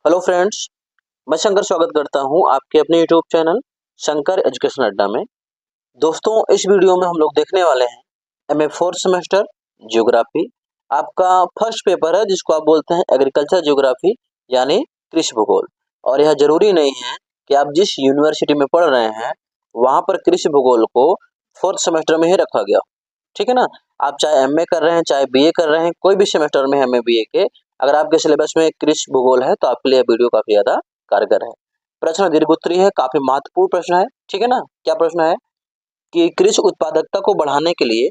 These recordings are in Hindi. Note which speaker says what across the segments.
Speaker 1: हेलो फ्रेंड्स, मैं शंकर स्वागत करता हूं आपके अपने यूट्यूब चैनल शंकर एजुकेशन अड्डा में। दोस्तों, इस वीडियो में हम लोग देखने वाले हैं एमए फोर्थ सेमेस्टर ज्योग्राफी। आपका फर्स्ट पेपर है जिसको आप बोलते हैं एग्रीकल्चर ज्योग्राफी यानी कृषि भूगोल। और यह जरूरी नहीं है कि आप जिस यूनिवर्सिटी में पढ़ रहे हैं वहां पर कृषि भूगोल को फोर्थ सेमेस्टर में ही रखा गया, ठीक है ना। आप चाहे एमए कर रहे हैं, चाहे बीए कर रहे हैं, कोई भी सेमेस्टर में एमए बीए के, अगर आपके सिलेबस में कृषि भूगोल है तो आपके लिए वीडियो काफी ज्यादा कारगर है। प्रश्न दीर्घोत्तरीय है, काफी महत्वपूर्ण प्रश्न है, ठीक है ना। क्या प्रश्न है कि कृषि उत्पादकता को बढ़ाने के लिए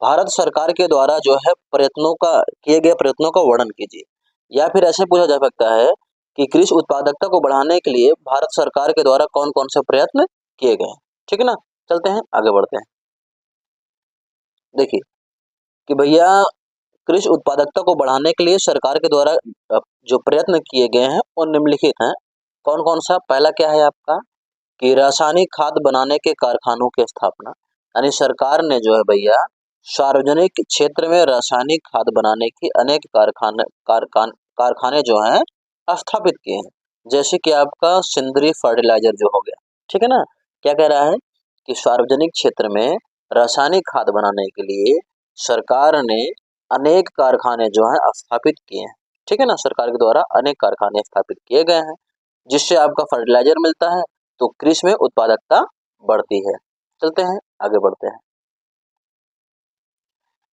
Speaker 1: भारत सरकार के द्वारा जो है प्रयत्नों का किए गए प्रयत्नों का वर्णन कीजिए। या फिर ऐसे पूछा जा सकता है कि कृषि उत्पादकता को बढ़ाने के लिए भारत सरकार के द्वारा कौन कौन से प्रयत्न किए गए हैं, ठीक है ना। चलते हैं आगे बढ़ते हैं। देखिए कि भैया कृषि उत्पादकता को बढ़ाने के लिए सरकार के द्वारा जो प्रयत्न किए गए हैं वो निम्नलिखित हैं। कौन कौन सा? पहला क्या है आपका कि रासायनिक खाद बनाने के कारखानों की स्थापना, यानी सरकार ने जो है भैया सार्वजनिक क्षेत्र में रासायनिक खाद बनाने की अनेक कारखाने जो हैं स्थापित किए हैं। जैसे कि आपका सिंदरी फर्टिलाइजर जो हो गया, ठीक है ना। क्या कह रहा है कि सार्वजनिक क्षेत्र में रासायनिक खाद बनाने के लिए सरकार ने अनेक कारखाने जो हैं स्थापित किए हैं, ठीक है ना। सरकार के द्वारा अनेक कारखाने स्थापित किए गए हैं जिससे आपका फर्टिलाइजर मिलता है, तो कृषि में उत्पादकता बढ़ती है। चलते हैं आगे बढ़ते हैं।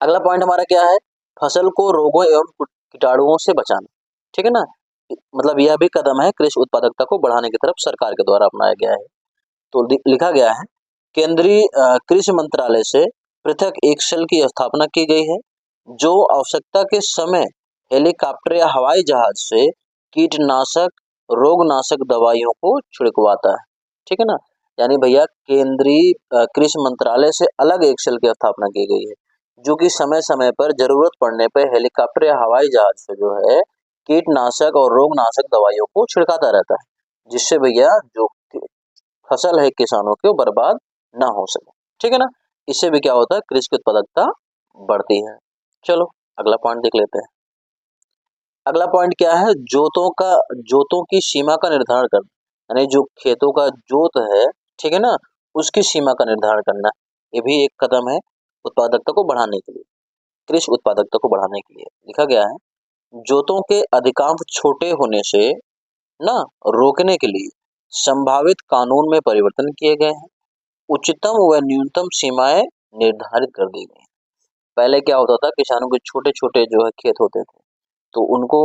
Speaker 1: अगला पॉइंट हमारा क्या है? फसल को रोगों एवं कीटाणुओं से बचाना, ठीक है ना। मतलब यह भी कदम है कृषि उत्पादकता को बढ़ाने की तरफ सरकार के द्वारा अपनाया गया है। तो लिखा गया है केंद्रीय कृषि मंत्रालय से पृथक एक सेल की स्थापना की गई है जो आवश्यकता के समय हेलीकॉप्टर या हवाई जहाज से कीटनाशक रोगनाशक दवाइयों को छिड़कवाता है, ठीक है ना। यानी भैया केंद्रीय कृषि मंत्रालय से अलग एक सेल की स्थापना की गई है जो कि समय समय पर जरूरत पड़ने पर हेलीकॉप्टर या हवाई जहाज से जो है कीटनाशक और रोगनाशक दवाइयों को छिड़काता रहता है, जिससे भैया जो फसल है किसानों की वो बर्बाद ना हो सके, ठीक है ना। इससे भी क्या होता है? कृषि की उत्पादकता बढ़ती है। चलो अगला पॉइंट देख लेते हैं। अगला पॉइंट क्या है? जोतों की सीमा का निर्धारण करना, यानी जो खेतों का जोत है, ठीक है ना, उसकी सीमा का निर्धारण करना। ये भी एक कदम है उत्पादकता को बढ़ाने के लिए, कृषि उत्पादकता को बढ़ाने के लिए। लिखा गया है जोतों के अधिकांश छोटे होने से ना रोकने के लिए संभावित कानून में परिवर्तन किए गए हैं। उच्चतम व न्यूनतम सीमाएं निर्धारित कर दी गई हैं। पहले क्या होता था, किसानों के छोटे छोटे जो है खेत होते थे, तो उनको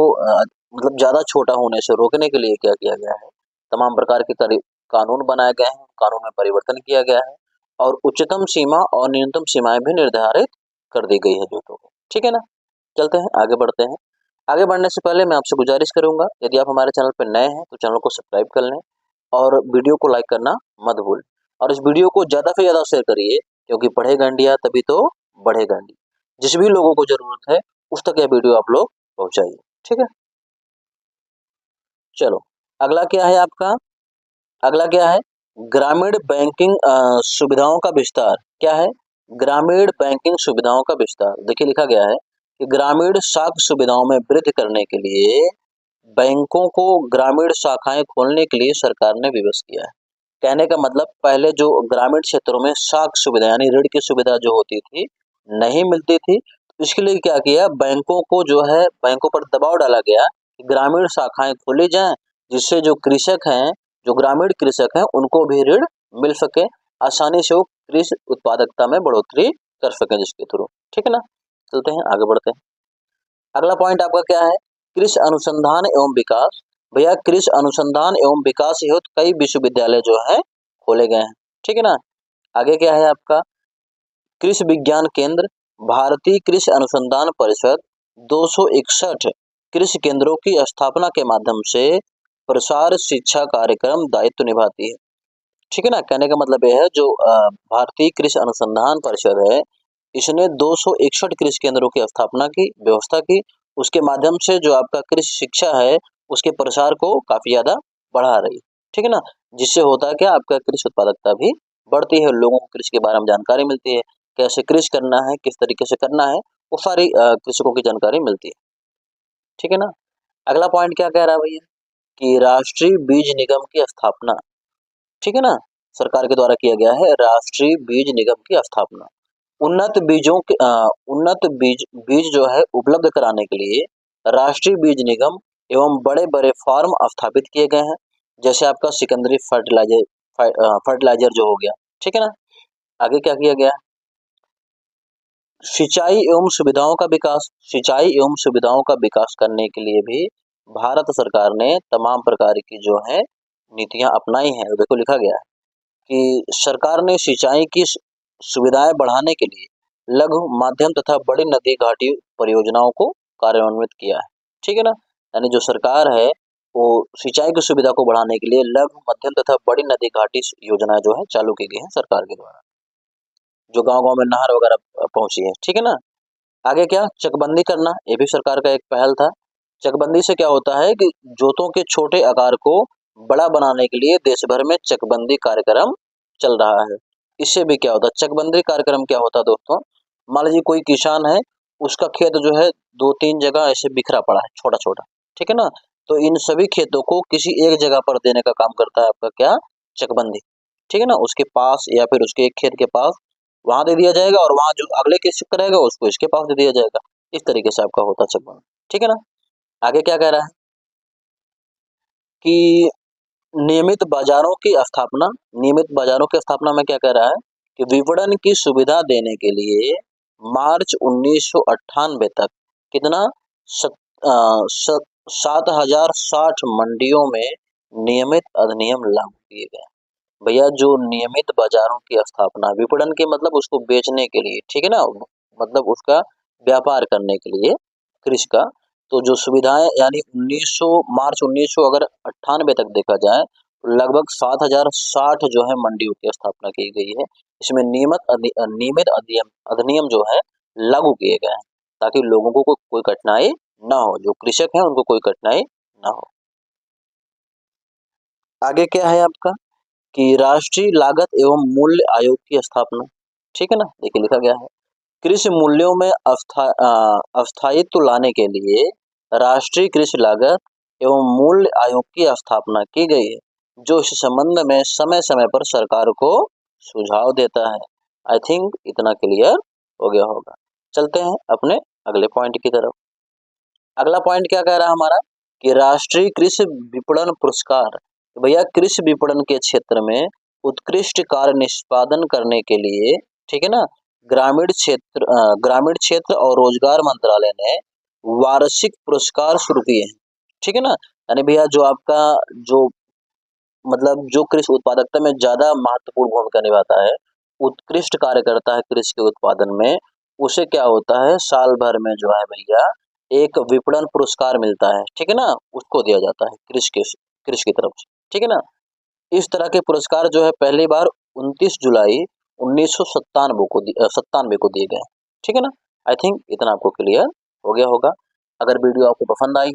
Speaker 1: मतलब ज्यादा छोटा होने से रोकने के लिए क्या किया गया है, तमाम प्रकार के कानून बनाए गए हैं, कानून में परिवर्तन किया गया है और उच्चतम सीमा और न्यूनतम सीमाएं भी निर्धारित कर दी गई है जोतों को, ठीक है ना। चलते हैं आगे बढ़ते हैं। आगे बढ़ने से पहले मैं आपसे गुजारिश करूंगा, यदि आप हमारे चैनल पर नए हैं तो चैनल को सब्सक्राइब कर लें और वीडियो को लाइक करना मत भूलें। और इस वीडियो को ज़्यादा से ज़्यादा शेयर करिए, क्योंकि पढ़ेगा इंडिया तभी तो बढ़ेगा इंडिया। जिस भी लोगों को ज़रूरत है उस तक यह वीडियो आप लोग पहुँचाइए, ठीक है। चलो अगला क्या है आपका? अगला क्या है? ग्रामीण बैंकिंग सुविधाओं का विस्तार। क्या है? ग्रामीण बैंकिंग सुविधाओं का विस्तार। देखिए लिखा गया है कि ग्रामीण साख सुविधाओं में वृद्धि करने के लिए बैंकों को ग्रामीण शाखाएं खोलने के लिए सरकार ने विवश किया है। कहने का मतलब पहले जो ग्रामीण क्षेत्रों में साख सुविधा यानी ऋण की सुविधा जो होती थी नहीं मिलती थी, इसके लिए क्या किया, बैंकों को जो है बैंकों पर दबाव डाला गया कि ग्रामीण शाखाएं खोली जाएं जिससे जो कृषक हैं, जो ग्रामीण कृषक हैं, उनको भी ऋण मिल सके, आसानी से वो कृषि उत्पादकता में बढ़ोतरी कर सके जिसके थ्रू, ठीक है ना। चलते हैं आगे बढ़ते हैं। अगला पॉइंट आपका क्या है? कृषि अनुसंधान एवं विकास। भैया कृषि अनुसंधान एवं विकास हेतु कई विश्वविद्यालय जो है खोले गए हैं, ठीक है ना। आगे क्या है आपका? कृषि विज्ञान केंद्र, भारतीय कृषि अनुसंधान परिषद 261 कृषि केंद्रों की स्थापना के माध्यम से प्रसार शिक्षा कार्यक्रम दायित्व निभाती है, ठीक है ना। कहने का मतलब यह है जो भारतीय कृषि अनुसंधान परिषद है, इसने 261 कृषि केंद्रों की स्थापना की, व्यवस्था की। उसके माध्यम से जो आपका कृषि शिक्षा है उसके प्रसार को काफी ज्यादा बढ़ा रही है, ठीक है ना। जिससे होता है क्या, आपका कृषि उत्पादकता भी बढ़ती है, लोगों को कृषि के बारे में जानकारी मिलती है, कैसे कृषि करना है, किस तरीके से करना है, वो सारी कृषकों की जानकारी मिलती है, ठीक है ना। अगला पॉइंट क्या कह रहा है भैया? कि राष्ट्रीय बीज निगम की स्थापना, ठीक है ना, सरकार के द्वारा किया गया है राष्ट्रीय बीज निगम की स्थापना। उन्नत बीज जो है उपलब्ध कराने के लिए राष्ट्रीय बीज निगम एवं बड़े बड़े फार्म स्थापित किए गए हैं, जैसे आपका सिकंदरी फर्टिलाइजर जो हो गया, ठीक है ना। आगे क्या किया गया, सिंचाई एवं सुविधाओं का विकास, सिंचाई एवं सुविधाओं का विकास करने के लिए भी भारत सरकार ने तमाम प्रकार की जो है नीतियां अपनाई हैं। देखो लिखा गया है कि सरकार ने सिंचाई की सुविधाएं बढ़ाने के लिए लघु माध्यम तथा बड़ी नदी घाटी परियोजनाओं को कार्यान्वित किया है, ठीक है ना। यानी जो सरकार है वो सिंचाई की सुविधा को बढ़ाने के लिए लघु मध्यम तथा बड़ी नदी घाटी योजना जो है चालू की गई है सरकार के द्वारा, जो गांव-गांव में नहर वगैरह पहुंची है, ठीक है ना। आगे क्या, चकबंदी करना, ये भी सरकार का एक पहल था। चकबंदी से क्या होता है कि जोतों के छोटे आकार को बड़ा बनाने के लिए देश भर में चकबंदी कार्यक्रम चल रहा है। इससे भी क्या होता है, चकबंदी कार्यक्रम क्या होता है दोस्तों, मान लीजिए कोई किसान है, उसका खेत जो है 2-3 जगह ऐसे बिखरा पड़ा है छोटा-छोटा, ठीक है ना। तो इन सभी खेतों को किसी एक जगह पर देने का काम करता है आपका क्या, चकबंदी, ठीक है ना। उसके पास या फिर उसके एक खेत के पास वहां दे दिया जाएगा और वहां जो अगले किस्त करेगा उसको इसके पास दे दिया जाएगा। इस तरीके से आपका होता है चकबंदी, ठीक है ना। आगे क्या कह रहा है कि नियमित बाजारों की स्थापना, नियमित बाजारों की स्थापना में क्या कह रहा है कि विपणन की सुविधा देने के लिए मार्च 1998 तक कितना 7,060 मंडियों में नियमित अधिनियम लागू किए गए। भैया जो नियमित बाजारों की स्थापना, विपणन के मतलब उसको बेचने के लिए, ठीक है ना, मतलब उसका व्यापार करने के लिए कृषि का, तो जो सुविधाएं यानी 1900 मार्च 1900 अगर 98 तक देखा जाए तो लगभग 7,060 जो है मंडियों की स्थापना की गई है। इसमें नियमित अधिनियम जो है लागू किए गए हैं ताकि लोगों को कोई कठिनाई ना हो, जो कृषक है उनको कोई कठिनाई ना हो। आगे क्या है आपका कि राष्ट्रीय लागत एवं मूल्य आयोग की स्थापना, ठीक है ना। देखिए लिखा गया है कृषि मूल्यों में अस्थायित्व लाने के लिए राष्ट्रीय कृषि लागत एवं मूल्य आयोग की स्थापना की गई है, जो इस संबंध में समय समय पर सरकार को सुझाव देता है। आई थिंक इतना क्लियर हो गया होगा। चलते हैं अपने अगले पॉइंट की तरफ। अगला पॉइंट क्या कह रहा है हमारा कि राष्ट्रीय कृषि विपणन पुरस्कार। भैया कृषि विपणन के क्षेत्र में उत्कृष्ट कार्य निष्पादन करने के लिए, ठीक है ना, ग्रामीण क्षेत्र और रोजगार मंत्रालय ने वार्षिक पुरस्कार शुरू किए हैं, ठीक है ना। यानी भैया जो आपका जो मतलब जो कृषि उत्पादकता में ज्यादा महत्वपूर्ण भूमिका निभाता है, उत्कृष्ट कार्य करता है कृषि के उत्पादन में, उसे क्या होता है साल भर में जो है भैया एक विपणन पुरस्कार मिलता है, ठीक है ना, उसको दिया जाता है कृषि की तरफ से, ठीक है ना। इस तरह के पुरस्कार जो है पहली बार 29 जुलाई 1997 को दिए गए, ठीक है ना। आई थिंक इतना आपको क्लियर हो गया होगा। अगर वीडियो आपको पसंद आई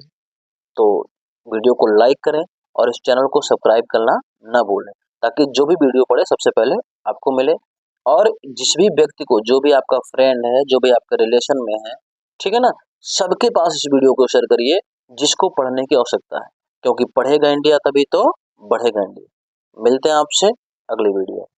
Speaker 1: तो वीडियो को लाइक करें और इस चैनल को सब्सक्राइब करना ना भूलें, ताकि जो भी वीडियो पड़े सबसे पहले आपको मिले। और जिस भी व्यक्ति को, जो भी आपका फ्रेंड है, जो भी आपके रिलेशन में है, ठीक है ना, सबके पास इस वीडियो को शेयर करिए जिसको पढ़ने की आवश्यकता है, क्योंकि पढ़ेगा इंडिया तभी तो बढ़ेगा इंडिया। मिलते हैं आपसे अगली वीडियो।